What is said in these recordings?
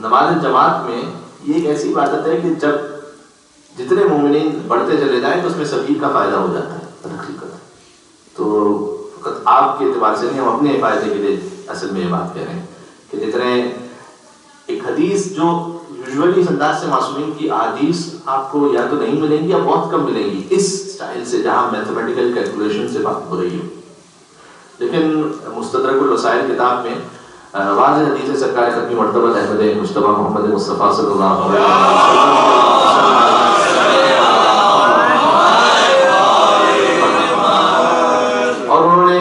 نماز جماعت میں یہ ایک ایسی عبادت ہے کہ جب جتنے مومنین بڑھتے چلے جائیں تو اس میں سبھی کا فائدہ ہو جاتا ہے حقیقت. تو فقط آپ کے اعتبار سے نہیں، ہم اپنے فائدے کے لیے اصل میں یہ بات کہہ رہے ہیں کہ جتنے ایک حدیث جو یوزولی اس انداز سے معصومین کی احادیث آپ کو یا تو نہیں ملیں گی یا بہت کم ملیں گی اس سٹائل سے جہاں میتھمیٹیکل کیلکولیشن سے بات ہو رہی ہو. لیکن مستدرک الوسائل کتاب میں واضح حدیث سرکار ختمی مرتبہ احمد مجتبیٰ محمد مصطفیٰ صلی اللہ علیہ وسلم اور انہوں نے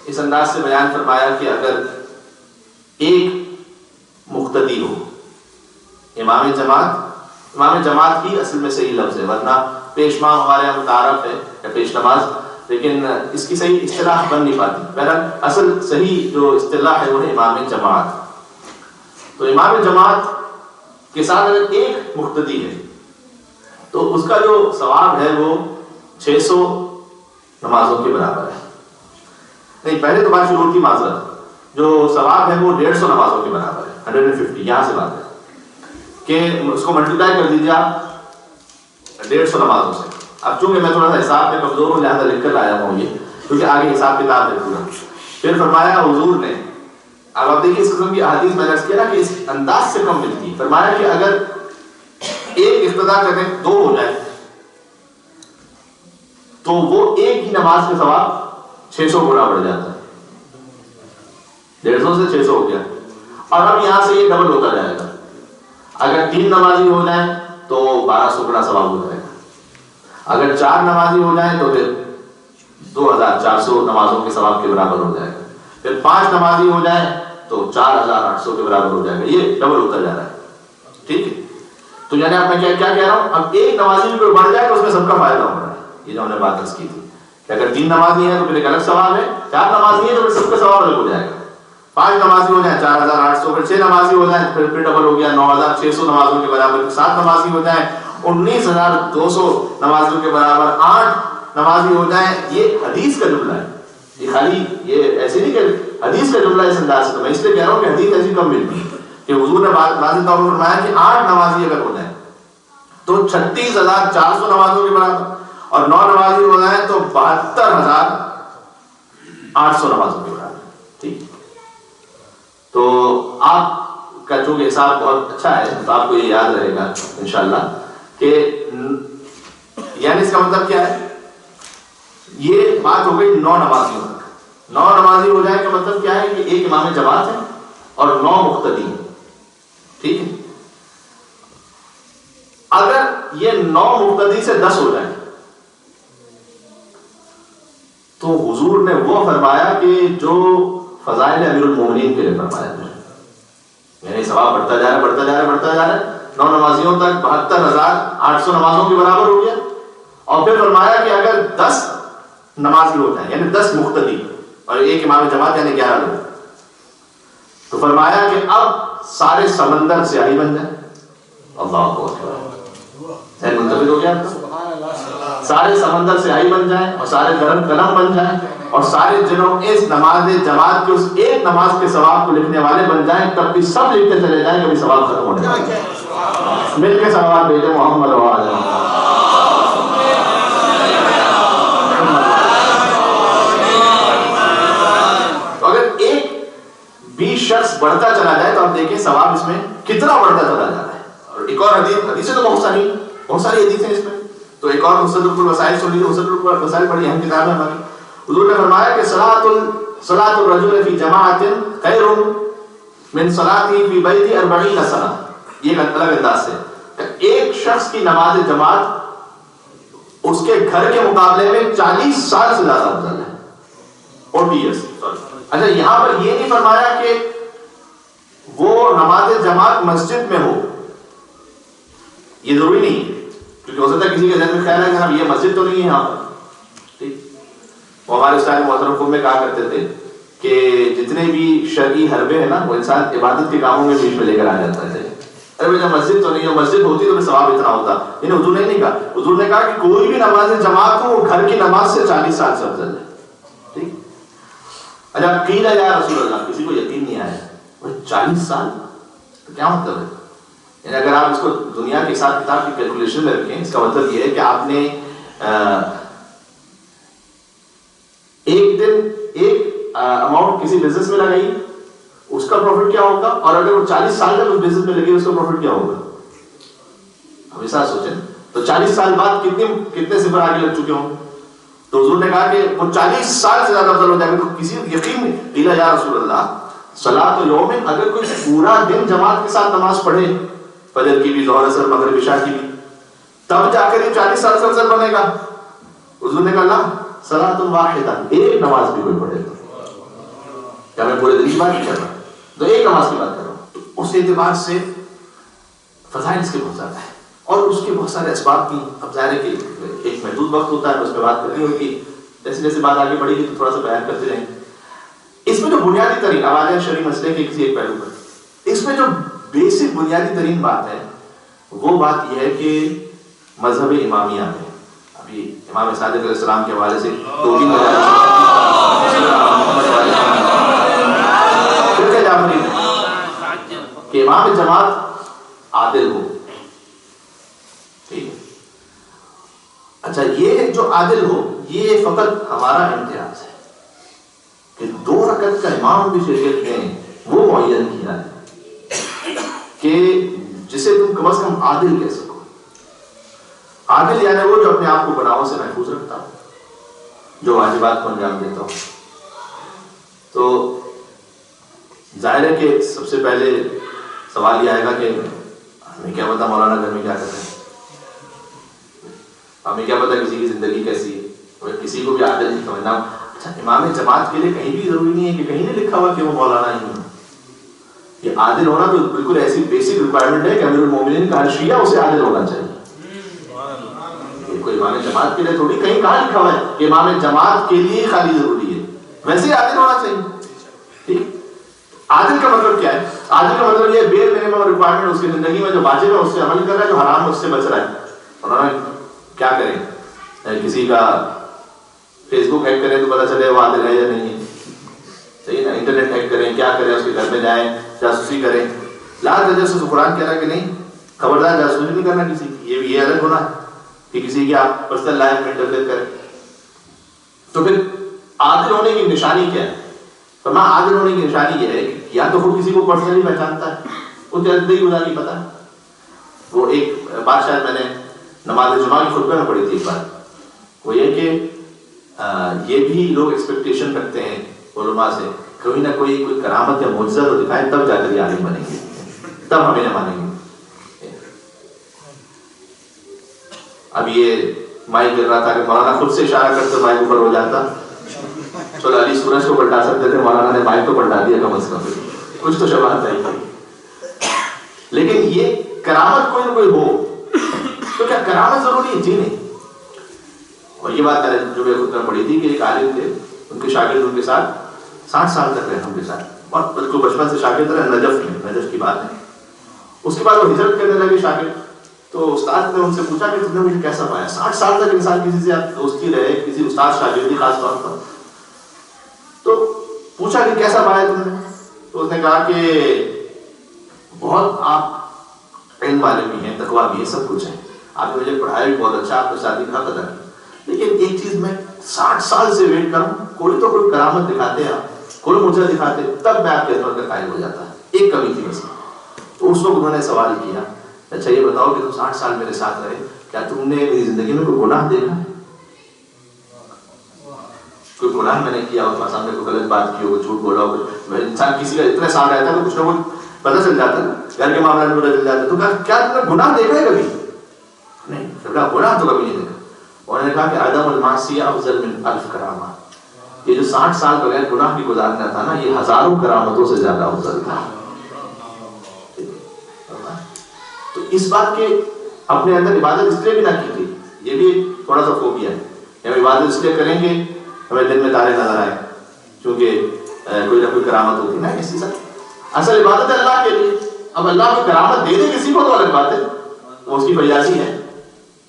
اس انداز سے بیان فرمایا کہ اگر ایک مقتدی ہو امام جماعت کی اصل میں صحیح لفظ ہے، ورنہ پیشما ہمارے یہاں متعارف ہے یا پیش نماز، لیکن اس کی صحیح اصطلاح بن نہیں پاتی. بہرحال اصل صحیح جو اصطلاح ہے وہ ہے امام جماعت. تو امام جماعت کے ساتھ اگر ایک مقتدی ہے تو اس کا جو ثواب ہے وہ 600 نمازوں کے برابر ہے. نہیں، پہلے تو بات شروع ہوتی معذرت، جو ثواب ہے وہ 150 نمازوں کے برابر ہے، 150. یہاں سے بات ہے کہ اس کو ملٹیپلائی کر دیجیے آپ 150 نمازوں سے. اب چونکہ میں تھوڑا سا حساب میں کمزور ہوں لہٰذا لکھ کر لایا ہوں یہ، کیونکہ آگے حساب کتاب ہے پورا. پھر فرمایا حضور نے، اب آپ دیکھیے اس قسم کی احادیث میں نے عرض کیا نا کہ اس انداز سے کم ملتی ہے. فرمایا کہ اگر ایک اقتدا کرنے 2 ہو جائے تو وہ ایک ہی نماز کے ثواب 600 گنا بڑھ جاتا ہے. 150 سے 600 ہو گیا. اور اب یہاں سے یہ ڈبل ہوتا جائے گا. اگر 3 نمازی ہو جائیں تو 1200 گنا ثواب ہو جائے گا. اگر 4 نمازی ہو جائیں تو پھر 2400 نمازوں کے ثواب کے برابر ہو جائے گا. پھر 5 نمازی ہو جائیں تو 4800 کے برابر ہو جائے گا. یہ ڈبل ہوتا جا رہا ہے. ٹھیک ہے، تو یعنی آپ میں کیا کہہ رہا ہوں، اب ایک نمازی بھی بڑھ جائے تو اس میں سب کا فائدہ ہو رہا ہے. یہ جو ہم نے بات عرض کی تھی کہ اگر 3 نمازی ہیں تو پھر ایک الگ ثواب ہے، 4 نمازی ہیں تو پھر سب کا ثواب الگ ہو جائے گا. 5 نمازی ہو جائیں 4800، پھر 6 نمازی ہو جائیں پھر ڈبل ہو گیا 9600 نمازوں کے برابر. 7 نمازی ہو جائیں 19200 نمازوں کے برابر. 8 نمازی ہو جائیں. یہ حدیث کا جملہ ہے، یہ خالی یہ ایسے نہیں کہ حدیث کا جملہ اس انداز سے. تو میں اس لیے کہہ رہا ہوں کہ حدیث ایسی کم ملتی ہے کہ حضور نے واضح طور پر فرمایا کہ 8 نمازی اگر ہو جائیں تو 36400 نمازوں کے برابر، اور 9 نمازی ہو جائیں تو 72800 نمازوں کے برابر. ٹھیک، تو آپ کا چونکہ حساب بہت اچھا ہے تو آپ کو یہ یاد رہے گا انشاءاللہ کہ یعنی اس کا مطلب کیا ہے. یہ بات ہو گئی 9 نمازیوں تک. 9 نمازی ہو جائے کا مطلب کیا ہے کہ ایک امام جماعت ہے اور 9 مقتدی ہیں. ٹھیک ہے، اگر یہ 9 مقتدی سے 10 ہو جائیں تو حضور نے وہ فرمایا کہ جو فضائل امیر المومنین کے لیے فرمایا ہے، یعنی ثواب بڑھتا جا رہا ہے. 9 نمازیوں تک 72800 نمازوں کے برابر ہو گیا. اور پھر فرمایا کہ اگر 10 نمازی ہو جائیں یعنی 10 مقتدی اور ایک امام جماعت یعنی 11 لوگ، تو فرمایا کہ اب سارے سمندر سیاہی بن جائیں. اللہ اکبر، منتفق ہو گیا. سارے سمندر سیاہی بن جائیں اور سارے قلم بن جائیں اور سارے جنوں اس نماز جماعت کے اس ایک نماز کے ثواب کو لکھنے والے بن جائیں. تب بھی سب لکھتے چلے جائیں، کبھی ثواب ختم ہونے جائے. مل کے ثواب بھیجے محمد و آل محمد. تو اگر ایک بھی شخص بڑھتا چلا جائے تو آپ دیکھیں ثواب اس میں کتنا بڑھتا چلا جا رہا ہے. اور ایک اور حدیثیں تو بہت ساری حدیثیں اس میں. تو ایک اور مستدرک الوسائل سن لیجیے. مستدرک الوسائل بڑی اہم کتاب ہے ہماری. حضور نے فرمایا کہ صلاۃ الرجل فی جماعت خیر من صلاته فی بیت 40 سنہ. یہ ایک الگ انداز سے ایک شخص کی نماز جماعت اس کے گھر کے مقابلے میں 40 سال سے زیادہ افضل ہے. 40 years. اچھا، یہاں پر یہ نہیں فرمایا کہ وہ نماز جماعت مسجد میں ہو. یہ ضروری نہیں ہے، کیونکہ ہو سکتا ہے کسی کے ذہن میں خیال ہے کہ یہ مسجد تو نہیں ہے یہاں پر. ٹھیک، وہ ہمارے استاد محترم خود میں کہا کرتے تھے کہ جتنے بھی شرعی حربے ہیں نا وہ انسان عبادت کے کاموں میں بیچ میں لے کر آ جاتا ہے. ارے جب مسجد تو نہیں ہے، مسجد ہوتی تو ثواب اتنا ہوتا. یعنی حضور نے نہیں کہا. حضور نے کہا کہ کوئی بھی نماز جماعت ہو وہ گھر کی نماز سے 40 سال سے افضل ہے. ٹھیک. اچھا، قیل یا رسول اللہ، کسی کو یقین نہیں آیا 40 سال تو کیا مطلب ہے؟ یعنی اگر آپ اس کو دنیا کے حساب کتاب کی کیلکولیشن میں رکھیں، اس کا مطلب یہ ہے کہ آپ نے ایک دن ایک اماؤنٹ کسی بزنس میں لگائی، اس کا پروفٹ کیا ہوگا، اور اگر وہ 40 سال تک اس بزنس میں لگے اس کا پروفٹ کیا ہوگا؟ ہمیشہ سوچیں تو 40 سال بعد کتنے صفر آگے لگ چکے ہوں؟ تو حضور نے کہا کہ وہ 40 سال سے زیادہ افضل ہو جائے گا. تو کسی یقین نہیں قیل یا رسول اللہ صلاۃ یوم، اگر کوئی پورا دن جماعت کے ساتھ نماز پڑھے، فجر کی بھی، ظہر اثر مغرب عشاء کی بھی، تب جا کر یہ 40 سال سے افضل بنے گا. حضور نے کہا لا، صلاۃ واحدہ، ایک نماز بھی کوئی پڑھے گا. کیا میں پورے دن کی بات نہیں کر رہا، تو ایک نماز کی بات کر رہا ہوں. تو اس اعتبار سے فضائل اس کے بہت زیادہ ہے، اور اس کے بہت سارے اسباب کی. اب ظاہر ہے کہ ایک محدود وقت ہوتا ہے، اس پہ بات کرنی ہوگی، جیسے جیسے بات آگے بڑھے گی تو تھوڑا سا بیان کرتے رہیں گے. اس میں جو بنیادی ترین آواز شرعی مسئلے کے کسی ایک پہلو پر، اس میں جو بیسک بنیادی ترین بات ہے وہ بات یہ ہے کہ مذہب امامیہ میں، ابھی امام صادق علیہ السلام کے حوالے سے دو تین کہ امام جماعت عادل ہو. ٹھیک ہے، اچھا یہ جو عادل ہو یہ فقط ہمارا امتیاز ہے کہ 2 رکعت کا امام بھی شریعت نے وہ معین کیا ہے کہ جسے تم کم از کم عادل کہہ سکو. عادل یعنی وہ جو اپنے آپ کو گناہوں سے محفوظ رکھتا ہو، جو واجبات کو انجام دیتا ہو. تو ظاہر ہے کہ سب سے پہلے سوال یہ آئے گا کہ ہمیں کیا پتا مولانا گھر میں کیا کرتے ہیں، ہمیں کیا پتا کسی کی زندگی کیسی ہے، اور کسی کو بھی عادل نہیں سمجھنا. اچھا امام جماعت کے لیے کہیں بھی ضروری نہیں ہے کہ کہیں نہیں لکھا ہوا کہ وہ مولانا ہی ہے. یہ عادل ہونا تو بالکل ایسی بیسک ریکوائرمنٹ ہے کہ امیر المومنین کا ہر شیعہ اسے عادل ہونا چاہیے. کوئی امام جماعت کے لیے تھوڑی کہیں کہاں لکھا ہوا ہے کہ امام جماعت کے لیے خالی ضروری ہے، ویسے ہی عادل ہونا چاہیے. ٹھیک، عادل کا مطلب کیا ہے؟ عادل کا مطلب یہ ہے بیر منیمم ریکوائرمنٹ، اس کی زندگی میں جو واجب ہے اس سے عمل کر رہا ہے، جو حرام ہے اس سے بچ رہا ہے. انہوں نے کیا کریں، کسی کا فیس بک ہیک کریں تو پتہ چلے وہ عادل ہے یا نہیں ہے. صحیح نا، انٹرنیٹ ہیک کریں، کیا کریں، اس کے گھر میں جائیں جاسوسی کریں. لا تجسس، قرآن کہہ رہا ہے کہ نہیں، خبردار جاسوسی نہیں کرنا کسی کی. یہ الگ ہونا کہ کسی کی آپ پرسنل لائف میں انٹرفیئر کریں. تو پھر عادل ہونے کی نشانی کیا ہے؟ فرمایا عادل ہونے کی نشانی یہ ہے کہ یا تو خود کسی کو پرسنلی پہچانتا ہے، اس کی زندگی گزاری پتہ ہے. وہ ایک بات شاید میں نے نماز جمعہ کی خطبے میں پڑھی تھی ایک بار، وہ یہ کہ یہ بھی لوگ ایکسپیکٹیشن رکھتے ہیں علماء سے، کوئی نہ کوئی کرامت یا معجزہ تو دکھائے تب جا کر یہ عالم بنیں گے، تب ہمیں نہ مانیں گے. اب یہ مائک گر رہا تھا کہ مولانا خود سے اشارہ کرتے مائک اوپر ہو جاتا. چلو علی سورج کو پلٹا سکتے تھے، مولانا نے مائک تو پلٹا دیا کم از کم، کچھ تو شباہت آئی تھی. لیکن یہ کرامت کوئی نہ کوئی ہو تو کیا کرامت ضروری ہے؟ جی نہیں. اور یہ بات میں نے جو میں خود میں پڑھی تھی کہ ایک عالم تھے، ان کے شاگرد ان کے ساتھ 60 سال تک رہے ان کے ساتھ، اور بالکل بچپن سے شاگرد رہے. نجف کی بات ہے. اس کے بعد وہ ہجرت کرنے لگے شاگرد. تو استاد نے ان سے پوچھا کہ تم نے مجھے کیسا پایا؟ 60 سال تک انسان کسی سے آپ دوستی رہے، کسی استاد شاگردی خاص طور پر، تو پوچھا کہ کیسا پایا تم نے؟ تو اس نے کہا کہ بہت آپ علم والے بھی ہیں، تقویٰ بھی ہے، سب کچھ ہے، آپ نے مجھے پڑھایا بھی بہت اچھا، آپ نے شادی کا حق ادا کیا، لیکن ایک چیز میں 60 سال سے ویٹ کروں، کوئی تو کوئی کرامت دکھاتے آپ، کوئی مجھے دکھاتے، تب میں آپ کے عظمت کا قائل ہو جاتا. ایک کمی تھی بس. تو اس وقت انہوں نے سوال کیا، اچھا یہ بتاؤ کہ تم 60 سال میرے ساتھ رہے، کیا تم نے میری زندگی میں کوئی گناہ دیکھا؟ کوئی گناہ میں نے کیا ہو، تمہارے سامنے کوئی غلط بات کی ہو، کوئی جھوٹ بولا ہو؟ انسان کسی کا اتنے سال رہتا ہے تو کچھ نہ کچھ پتہ چل جاتا ہے، گھر کے معاملات میں پتہ چل جاتا ہے. تو کیا تم نے گناہ دیکھا ہے کبھی؟ نہیں، گناہ تو کبھی نہیں دیکھا. انہوں نے کہا کہ عدم المعصیہ افضل من 1000 کرامات. یہ جو 60 سال بغیر گناہ کی گزارنا تھا نا، یہ ہزاروں کرامتوں سے زیادہ افضل تھا. تو اس بات کے اپنے اندر عبادت اس لیے بھی نہ کی تھی، یہ بھی تھوڑا سا فوبیا ہے کہ ہم عبادت اس لیے کریں گے ہمیں دن میں تارے نظر آئے، کیونکہ کوئی نہ کوئی کرامت ہوتی نا کسی سے. اصل عبادت ہے اللہ کے لیے. اب اللہ کو کرامت دے دے کسی کو تو الگ بات ہے، وہ اس کی فیاضی ہے.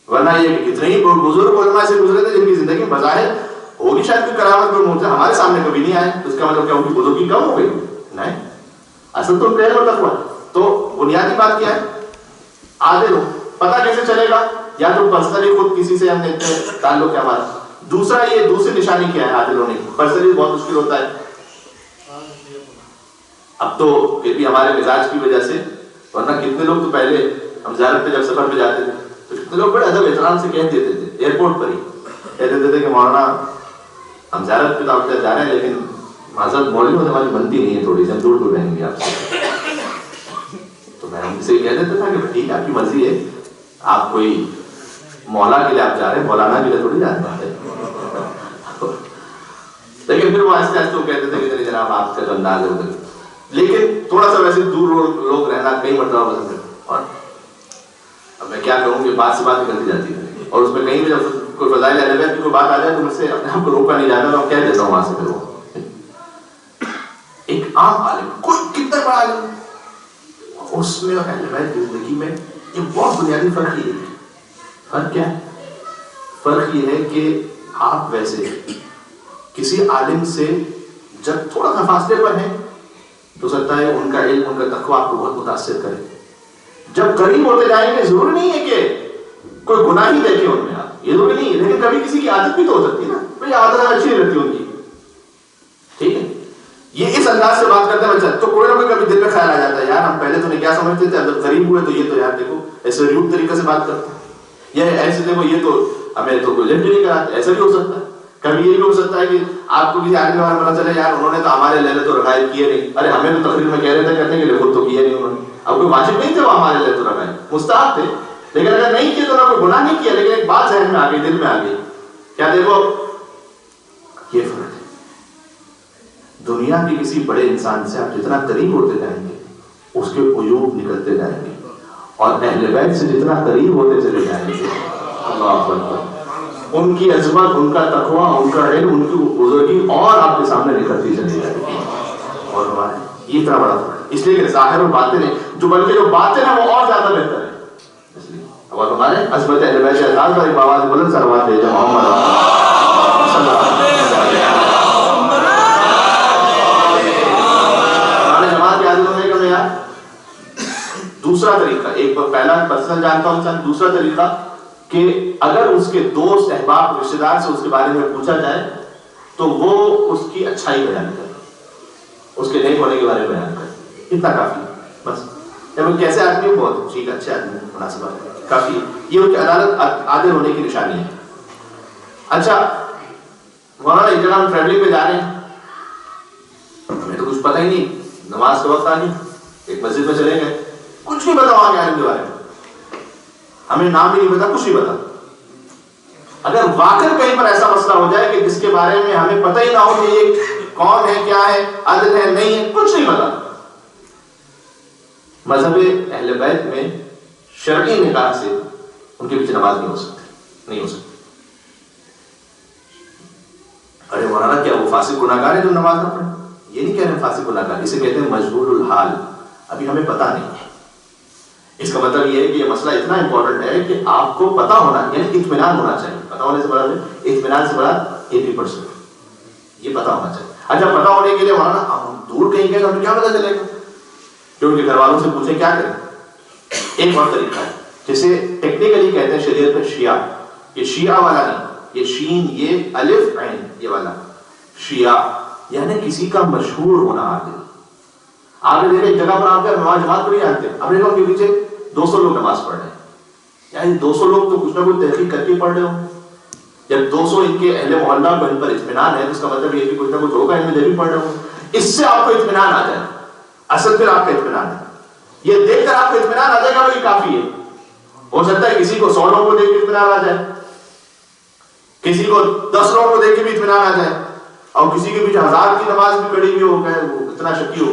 ورنہ یہ کتنے ہی بزرگ علماء سے گزرے تھے جن کی زندگی بظاہر ہوگی شاید کوئی کرامت، کوئی معجزہ، ہمارے سامنے کبھی نہیں آئے. اس کا مطلب کیا ان کی بزرگی کم ہو گئی؟ نہیں، اصل تو پہلے تقویٰ ہے. تو بنیادی بات کیا ہے؟ عادل ہو. پتہ کیسے چلے گا؟ یا تو پرسنلی خود کسی سے ہم دیکھتے ہیں تعلق ہے ہمارا. دوسرا یہ دوسری نشانی کیا ہے عادل ہونے کی؟ پرسنلی بہت مشکل ہوتا ہے. اب تو پھر بھی ہمارے مزاج کی وجہ سے, ورنہ کتنے لوگ تو پہلے ہم زیارت پہ جب سفر پہ جاتے تھے تو کتنے لوگ بڑے ادب احترام سے کہہ دیتے تھے, ایئرپورٹ پر ہی کہہ دیتے تھے کہ مولانا ہم زیارت پہ دعوت جا رہے ہیں لیکن معذرت مولوی ہونے ہماری بنتی نہیں ہے, تھوڑی سی ہم دور دور رہیں گے آپ سے. تو میں ان سے کہہ دیتا تھا کہ ٹھیک ہے آپ کی مرضی ہے, آپ کوئی مولا کے لیے آپ جا رہے ہیں, مولانا کے لیے تھوڑی جانا ہے. لیکن پھر وہ آہستہ آہستہ وہ کہتے تھے کہ جناب آپ کا انداز ہے ادھر, لیکن تھوڑا سا ویسے دور لوگ رہنا کئی مرتبہ پسند ہے. اور اب میں کیا کہوں کہ بات سے بات نکلتی جاتی ہے, اور اس میں کہیں بھی جب کوئی فضائل اہل بیت کی کوئی بات آ جائے تو مجھ سے اپنے آپ کو روکا نہیں جاتا, میں کہہ دیتا ہوں وہاں سے. پھر وہ ایک عام عالم, کوئی کتنا بڑا عالم, اس میں اور اہل بیت کی زندگی میں ایک بہت بنیادی فرق یہ ہے. فرق کیا ہے؟ فرق یہ ہے کہ آپ ویسے کسی عالم سے جب تھوڑا سا فاصلے پر ہیں تو سکتا ہے ان کا علم, ان کا تقویٰ آپ کو بہت متاثر کرے. جب قریب ہوتے جائیں گے ضروری نہیں ہے کہ کوئی گناہ ہی دیکھے ان میں آپ, یہ ضروری نہیں ہے, لیکن کبھی کسی کی عادت بھی تو ہو سکتی ہے نا, بھائی عادت اچھی نہیں لگتی ان کی, ٹھیک ہے. یہ اس انداز سے بات کرتے ہیں بچہ تو کوئی نہ کوئی کبھی دل میں خیال آ جاتا ہے, یار ہم پہلے تو نہیں کیا سمجھتے تھے, اب قریب ہوئے تو یہ تو یار دیکھو ایسے ریوب طریقے سے بات کرتے ہیں, یہ ایسے دیکھو یہ تو ہمیں تو کوئی لفٹ نہیں کراتے. ایسا بھی ہو سکتا ہے. کبھی یہ بھی ہو سکتا ہے کہ آپ کو کسی آدمی کے بارے میں پتا چلے یار انہوں نے تو ہمارے لہلت و رغائب کیے نہیں, ارے ہمیں تو تقریر میں کہہ رہے تھے کرنے کے لیے, خود تو کیے نہیں انہوں نے. اب کوئی واجب نہیں تھے وہ ہمارے لہلت و رغائب, مستحب تھے, لیکن اگر نہیں کیے تو نہ کوئی گناہ نہیں کیا, لیکن ایک بات ذہن میں آ گئی, دل میں آ گئی, کیا دیکھو یہ فرق ہے. دنیا کے کسی بڑے انسان سے آپ جتنا قریب ہوتے جائیں گے اس کے عیوب نکلتے جائیں گے, اور اہل بیت سے جتنا قریب ہوتے چلے جائیں گے, اللہ اکبر, ان کی عظمت, ان کا تقویٰ, ان کا علم, ان کی بزرگی اور آپ کے سامنے نکلتی چلی جائے گی. اور ہمارے یہ اتنا بڑا فرق ہے, اس لیے کہ ظاہر اور باطن ہے, جو بلکہ جو باطن ہے وہ اور زیادہ بہتر ہے. اس لیے اور ہمارے عظمت اہل بیت اعزاز پر ایک آواز بلند صلوات بھیجیں محمد صلی اللہ علیہ وسلم. ہمارے جماعت کے عادل ہونے کا معیار دوسرا طریقہ, ایک پہلا پرسنل جانتا ہوں انسان, دوسرا طریقہ کہ اگر اس کے دوست احباب رشتے دار سے اس کے بارے میں پوچھا جائے تو وہ اس کی اچھائی بیان کرے, اس کے نیک ہونے کے بارے میں بیان کرے, اتنا کافی بس. جب کیسے آدمی بہت ٹھیک اچھے آدمی مناسب آدمی کافی, یہ ان کی عدالت عادل ہونے کی نشانی ہے. اچھا مولانا ایک جگہ ہم ٹریولنگ پہ جا رہے ہیں, ہمیں تو کچھ پتہ ہی نہیں, نماز کا وقت آ گئی, ایک مسجد میں چلے گئے, کچھ نہیں پتا وہاں کے عالم کے بارے میں, ہمیں نام بھی نہیں پتا, کچھ نہیں پتا. اگر واقع کہیں پر ایسا مسئلہ ہو جائے کہ جس کے بارے میں ہمیں پتہ ہی نہ ہو کہ یہ کون ہے, کیا ہے, عادل ہے, نہیں ہے, کچھ نہیں پتا, مذہب اہل بیت میں شرعی نکاح سے ان کے پیچھے نماز نہیں ہو سکتی, نہیں ہو سکتی. ارے مولانا کیا وہ فاسق گناہگار ہے جو نماز نہ پڑھے؟ یہ نہیں کہہ رہے فاسق گناہگار, اسے کہتے ہیں مجہول الحال, ابھی ہمیں پتہ نہیں ہے. اس کا مطلب یہ ہے کہ یہ مسئلہ اتنا امپورٹنٹ ہے کہ آپ کو پتہ ہونا, یعنی اطمینان ہونا چاہیے. پتہ ہونے سے بڑا اطمینان سے بڑا 80%, یہ پتہ ہونا چاہیے. اچھا پتہ ہونے کے لیے مولانا ہم دور کہیں گے تو ہمیں کیا پتہ چلے گا, کہ ان کے گھر والوں سے پوچھیں کیا کریں. ایک اور طریقہ ہے جسے ٹیکنیکلی کہتے ہیں شریعت میں شیعہ, یہ شیعہ والا نہیں, یہ شین, یہ الف عین, یہ والا شیعہ, یعنی کسی کا مشہور ہونا. آپ نے دیکھا ایک جگہ پر آپ کے نماز جماعت پڑھی جانتے ہیں, اپنے لوگوں کے پیچھے 200 لوگ نماز پڑھ رہے ہیں, یعنی 200 لوگ تو کچھ نہ کچھ تحقیق کر کے پڑھ رہے ہوں. جب 200 ان کے اہل محلہ کو ان پر اطمینان ہے تو اس کا مطلب یہ کہ کچھ نہ کچھ ہوگا, ان میں بھی پڑھ رہے ہوں. اس سے آپ کو اطمینان آ جائے, اصل پھر آپ کا اطمینان ہے, یہ دیکھ کر آپ کو اطمینان آ جائے گا, وہی کافی ہے. ہو سکتا ہے کسی کو 100 لوگوں کو دیکھ کے اطمینان آ جائے, کسی کو 10 لوگوں کو دیکھ کے بھی اطمینان آ جائے, اور کسی کے پیچھے 1000 کی نماز بھی پڑھی ہوئی ہو گئے, وہ اتنا شکی ہو,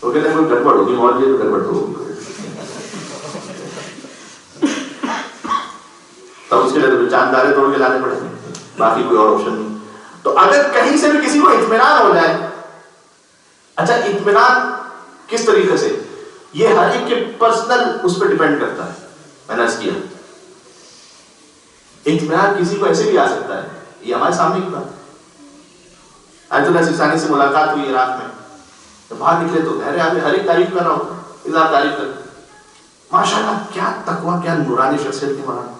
وہ کہتے ہیں کوئی گڑبڑ ہوگی, مولوی تو گڑبڑ تو ہوگی, تب اس کے لیے تو چاند تارے توڑ کے لانے پڑیں گے, باقی کوئی اور آپشن نہیں. تو اگر کہیں سے بھی کسی کو اطمینان ہو جائے, اچھا اطمینان کس طریقے سے, یہ ہر ایک کے پرسنل اس پہ ڈیپینڈ کرتا ہے. میں نے عرض کیا اطمینان کسی کو ایسے بھی آ سکتا ہے, یہ ہمارے سامنے کی بات. آیت اللہ سستانی سے ملاقات ہوئی عراق میں, باہر نکلے تو گھر آدمی ہر ایک تعریف کر رہا ہوتا ہے، اظہار تعریف کر، ماشاءاللہ کیا تقویٰ، کیا نورانی شخصیت کی مولانا،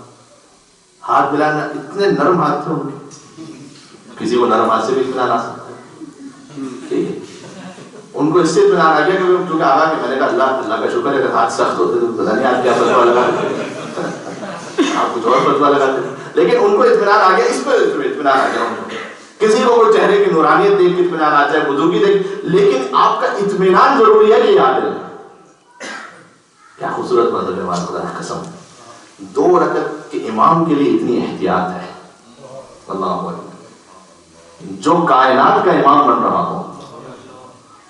ہاتھ ملانا، اتنے نرم ہاتھ تھے ان کے، کسی کو نرم ہاتھ سے بھی اطمینان آ سکتا ہے، ٹھیک ہے، ان کو اس سے اطمینان آ گیا کہ چونکہ آگا کہ میں نے کہا اللہ کا شکر ہے، اگر ہاتھ سخت ہوتے تو پتہ نہیں آپ کیا فتویٰ لگاتے، آپ کچھ اور فتویٰ لگاتے، لیکن ان کو اطمینان آ گیا، اس پہ اطمینان آ گیا ان کو، کسی کو کوئی چہرے کی نورانیت دیکھ کے اطمینان آتا ہے، بزرگی دیکھ، لیکن آپ کا اطمینان ضروری ہے کہ یاد رہے۔ کیا خوبصورت منظر ہے، ہمارا خدا کی قسم، 2 رکعت کے امام کے لیے اتنی احتیاط ہے، اللہ اکبر، جو کائنات کا امام بن رہا ہو،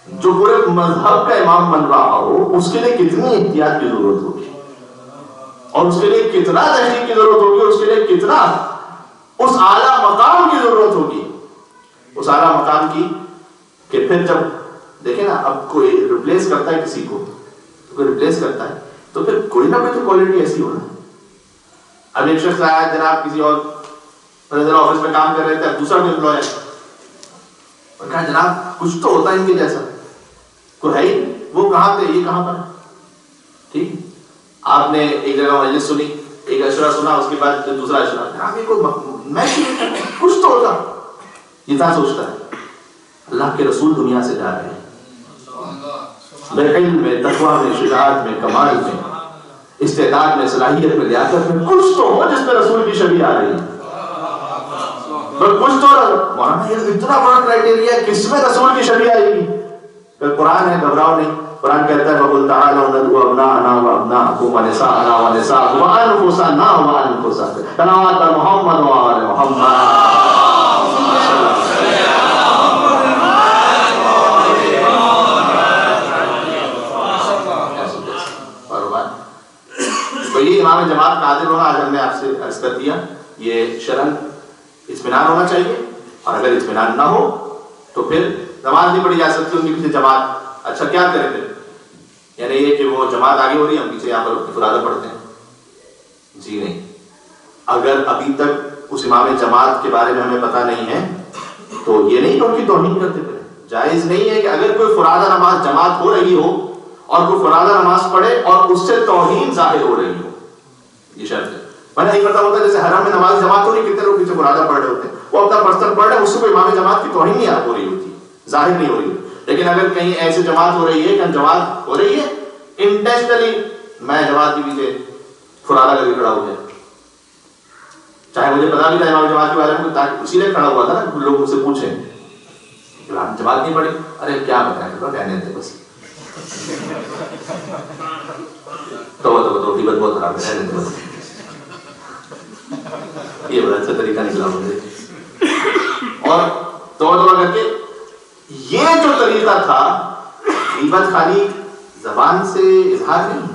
جو پورے مذہب کا امام بن رہا ہو، اس کے لیے کتنی احتیاط کی ضرورت ہوگی، اور اس کے لیے کتنا تحقیق کی ضرورت ہوگی، اس کے لیے کتنا اس اعلیٰ مقام کی ضرورت ہوگی، اس اعلیٰ مقام کی کہ پھر جب دیکھیں نا، اب کوئی ریپلیس کرتا ہے کسی کو، کوئی ریپلیس کرتا ہے تو پھر کوئی نہ کوئی تو کوالٹی ایسی ہونا۔ اب ایک شخص آیا جناب کسی اور آفس میں کام کر رہے تھے، دوسرا کوئی امپلائر اور کہا جناب کچھ تو ہوتا ہے ان کے جیسا، کوئی ہے ہی، وہ کہاں تھے، یہ کہاں پر ہے، ٹھیک، آپ نے ایک جگہ مجلس سنی، ایک اشرا سنا، اس کے بعد دوسرا اشرا، میں کچھ تو ہوگا، یہ کیا سوچتا ہے؟ اللہ کے رسول دنیا سے جا رہے ہیں، بے علم میں، تقویٰ میں، شجاعت میں، کمال میں، استعداد میں، صلاحیت میں، لیاقت میں، کچھ تو ہو جس میں رسول کی شبیہ آ رہی ہے، کچھ تو مولانا یہ اتنا بڑا کرائٹیریا ہے، کس میں رسول کی شبیہ آئے گی؟ قرآن ہے، گھبراؤ نہیں، قرآن کہتا ہے وَقُلْ تَعَالَوْا نَدْعُوا أَبْنَاءَنَا وَأَبْنَاءَكُمْ وَنِسَاءَنَا وَنِسَاءَكُمْ وَأَنفُسَنَا وَأَنفُسَكُمْ صلوات محمد وآل محمد۔ تو یہ امام جماعت کا عادل ہونا، آج ہم نے آپ سے عرض کر دیا، یہ شرعاً اطمینان ہونا چاہیے، اور اگر اطمینان نہ ہو تو پھر نماز نہیں پڑھی جا سکتی ان کی پیچھے جماعت، اچھا کیا کریں پھر؟ یعنی یہ کہ وہ جماعت آگے ہو رہی ہے، ہم پیچھے یہاں پر فرادہ پڑھتے ہیں؟ جی نہیں، اگر ابھی تک اس امام جماعت کے بارے میں ہمیں پتہ نہیں ہے تو یہ نہیں کہ ان کی توہین کرتے پھریں، جائز نہیں ہے کہ اگر کوئی فرادہ نماز جماعت ہو رہی ہو اور کوئی فرادہ نماز پڑھے اور اس سے توہین ظاہر ہو رہی ہو، یہ شرط ہے۔ میں نہیں پتا ہوتا جیسے حرم میں نماز جماعت ہو رہی، کتنے لوگ پیچھے فرادہ پڑھ رہے ہوتے ہیں، وہ اپنا پرسنل پڑھ رہے ہیں، اس سے کوئی امام جماعت کی توہین نہیں ہو رہی ہوتی، ظاہر نہیں ہو رہی ہوتی، لیکن اگر کہیں ایسی جماعت ہو رہی ہے کہ جماعت ہو رہی ہے انٹینشنلی، میں جماعت کے پیچھے فرادہ کر کے کھڑا ہو گیا، چاہے مجھے پتا بھی تھا امام جماعت کے بارے میں، تاکہ اسی لیے کھڑا ہوا تھا نا، لوگ مجھ سے پوچھیں جماعت نہیں پڑھی، ارے کیا بتائیں، کہنے تھے بس، تو غیبت بہت خراب ہے، رہنے دے بس، یہ بڑا اچھا طریقہ نکلا مجھے، اور توبہ کر کے یہ جو طریقہ تھا، غیبت خالی زبان سے اظہار نہیں،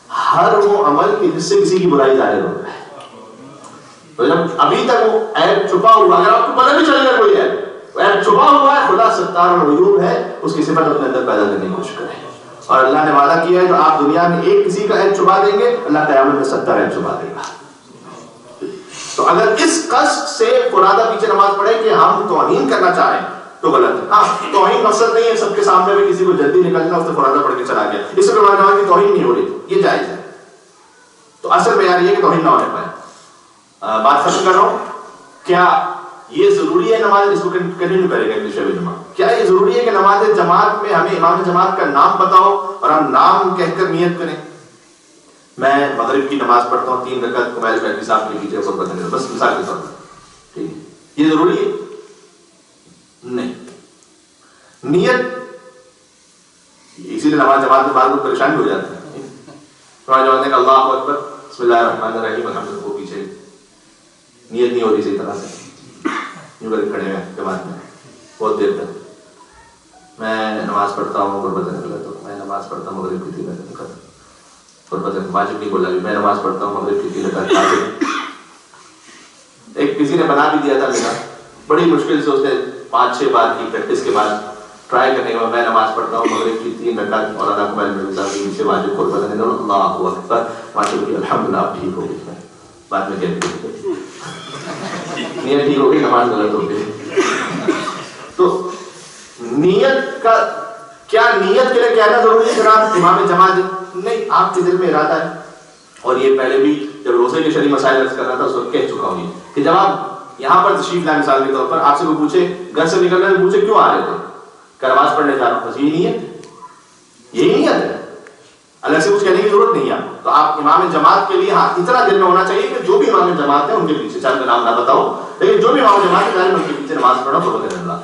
ہر وہ عمل جس سے کسی کی برائی ظاہر ہوتا ہے، تو جب ابھی تک وہ عیب چھپا ہوا، اگر آپ کو پتہ بھی چلے گا کوئی عیب چھپا ہوا ہے، خدا ستار العیوب ہے، اس کی صفت اپنے اندر پیدا کرنے کی کوشش کریں، اور اللہ نے وعدہ کیا ہے جو آپ دنیا میں ایک کسی کا عیب چھپا دیں گے، اللہ قیامت میں 70 عیب چھپا دے گا۔ تو اگر اس قصد سے فرادہ پیچھے نماز پڑھے کہ ہم توہین کرنا چاہیں تو غلط ہے۔ ہاں توہین مقصد نہیں ہے سب کے سامنے میں کسی کو جلدی نکلنا، اس نے فرادہ پڑھ کے چلا گیا، اس سے نماز کی توہین نہیں ہو رہی، یہ جائز ہے، تو اصل معیار یہ ہے کہ توہین نہ ہونے پائے۔ بات ختم کر رہا ہوں، کیا یہ ضروری ہے نماز، اس کو کنٹینیو کرے گا شب جمعہ، کیا یہ ضروری ہے کہ نماز جماعت میں ہمیں امام جماعت کا نام بتاؤ اور ہم نام کہہ کر نیت کریں؟ میں مغرب کی نماز پڑھتا ہوں 3 رکعت قبائل بیٹھی صاحب کے پیچھے اوپر پتہ نہیں، بس مثال کے طور پر، ٹھیک ہے، یہ ضروری ہے؟ نہیں، نیت، اسی لیے نماز جماعت میں بعض لوگ پریشان ہو جاتے ہیں، نماز جماعت نے اللہ اکبر بسم اللہ الرحمن الرحیم الحمد للہ، وہ پیچھے نیت نہیں ہو رہی صحیح طرح سے، یوں کر کھڑے ہیں جماعت میں بہت دیر تک، میں نماز پڑھتا ہوں غربت نکلا، تو میں نماز پڑھتا ہوں مغرب کی 3 رکعت، غربت واجب نہیں بولا، میں نماز پڑھتا ہوں مغرب کی 3 رکعت واجب۔ ایک کسی نے بنا بھی دیا تھا میرا، بڑی مشکل سے اس نے 5-6 بار کی پریکٹس کے بعد ٹرائی کرنے کے بعد میں نماز پڑھتا ہوں مغرب کی 3 رکعت اور اللہ قبائل میں صاحب سے واجب غربت نکلا، اللہ اکبر ماشاءاللہ الحمدللہ، اب ٹھیک ہو گئی، بعد میں کہتے ہیں نیت ٹھیک ہو گئی، نماز غلط ہو گئی۔ تو نیت کا کیا نیت کے لیے کہنا ضروری ہے جناب امام جماعت؟ نہیں، آپ کے دل میں ارادہ ہے. اور یہ پہلے بھی جب روزے کے شرعی مسائل عرض کر رہا تھا اس وقت کہہ چکا ہوں کہ جب آپ یہاں پر تشریف لائیں مثال کے طور پر، آپ سے کوئی پوچھے گھر سے نکلنے سے پوچھے کیوں آ رہے تھے؟ کہ نماز پڑھنے جا رہا ہوں. بس یہی نیت ہے، الگ سے کچھ کہنے کی ضرورت نہیں ہے آپ کو. تو آپ امام جماعت کے لیے ہاں اتنا دل میں ہونا چاہیے کہ جو بھی امام جماعت ہے ان کے پیچھے، چاہے نام نہ بتاؤ لیکن جو بھی امام جماعت ہے ان کے پیچھے نماز پڑھنا تو اللہ.